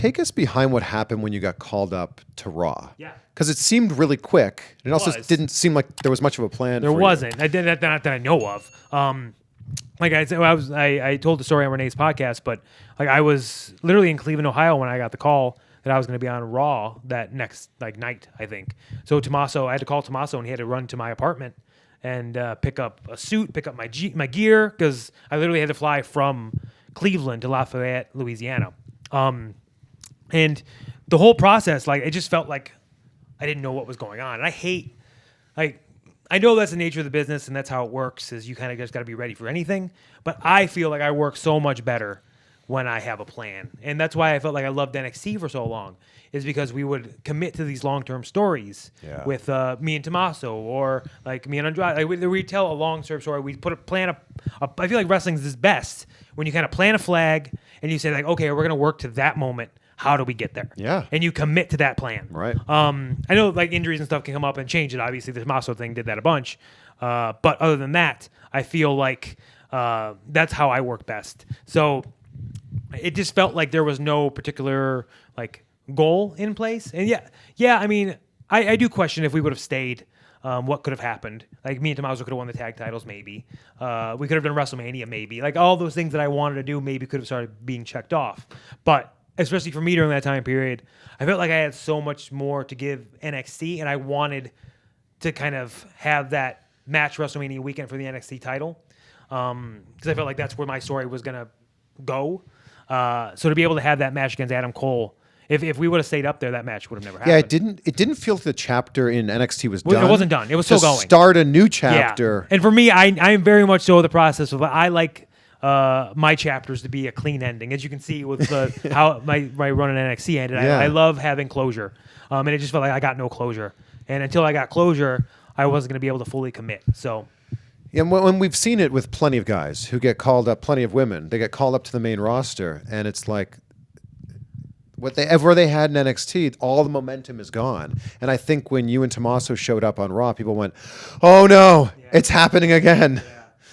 take us behind what happened when you got called up to Raw? Yeah. Because it seemed really quick. It also was. didn't seem like there was much of a plan. There for wasn't. I did that, not that I know of. Like I said, I told the story on Renee's podcast, but like I was literally in Cleveland, Ohio when I got the call that I was going to be on Raw that next night, I think. So I had to call Tommaso, and he had to run to my apartment and pick up a suit, pick up my gear, because I literally had to fly from Cleveland to Lafayette, Louisiana. And the whole process, like, it just felt like I didn't know what was going on. And I know that's the nature of the business and that's how it works, is you kind of just got to be ready for anything. But I feel like I work so much better when I have a plan. And that's why I felt like I loved NXT for so long, is because we would commit to these long-term stories with me and Tommaso, or like me and Andrade. Like we tell a long-term story. We put a plan up. I feel like wrestling is best when you kind of plan a flag and you say like, okay, we're going to work to that moment. How do we get there? Yeah. And you commit to that plan. Right. I know like injuries and stuff can come up and change it. Obviously, the Tommaso thing did that a bunch. But other than that, I feel like that's how I work best. So it just felt like there was no particular like goal in place. And yeah. I mean, I do question if we would have stayed, what could have happened. Like me and Tommaso could have won the tag titles, maybe. We could have done WrestleMania, maybe. Like all those things that I wanted to do, maybe could have started being checked off. But especially for me during that time period, I felt like I had so much more to give NXT, and I wanted to kind of have that match WrestleMania weekend for the NXT title, because I felt like that's where my story was going to go. So to be able to have that match against Adam Cole, if we would have stayed up there, that match would have never happened. Yeah, it didn't feel like the chapter in NXT was done. It wasn't done. It was still going. Start a new chapter. Yeah. And for me, I am very much so the process of I like my chapters to be a clean ending, as you can see with how my run in NXT ended. Yeah. I love having closure, and it just felt like I got no closure. And until I got closure, I wasn't going to be able to fully commit. So, yeah, when we've seen it with plenty of guys who get called up, plenty of women, they get called up to the main roster, and it's like whatever they had in NXT, all the momentum is gone. And I think when you and Tommaso showed up on Raw, people went, "Oh no, it's happening again."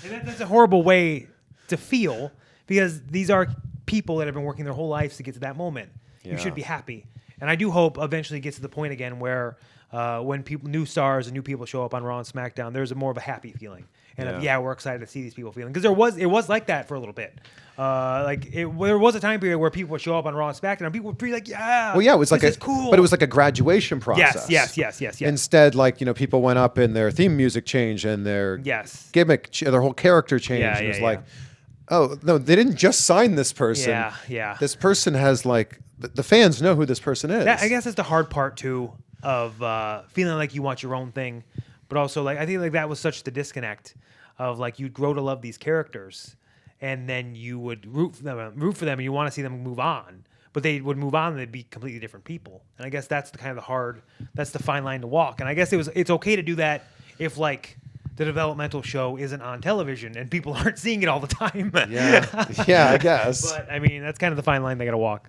Yeah. And that's a horrible way to feel, because these are people that have been working their whole lives to get to that moment. You should be happy. And I do hope eventually it gets to the point again where when new stars and new people show up on Raw and SmackDown, there's more of a happy feeling. And we're excited to see these people feeling. Because it was like that for a little bit. There was a time period where people would show up on Raw and SmackDown and people would be like, yeah, well, yeah, it was like cool. But it was like a graduation process. Yes. Instead, like, people went up and their theme music changed and their gimmick, their whole character changed. It was like, oh, no, they didn't just sign this person. Yeah. This person has, like, the fans know who this person is. I guess that's the hard part, too, of feeling like you want your own thing. But also, like, I think like that was such the disconnect of, like, you'd grow to love these characters, and then you would root for them, and you want to see them move on. But they would move on, and they'd be completely different people. And I guess that's that's the fine line to walk. And I guess it's okay to do that if, like, the developmental show isn't on television and people aren't seeing it all the time. Yeah, I guess. But I mean, that's kind of the fine line they got to walk.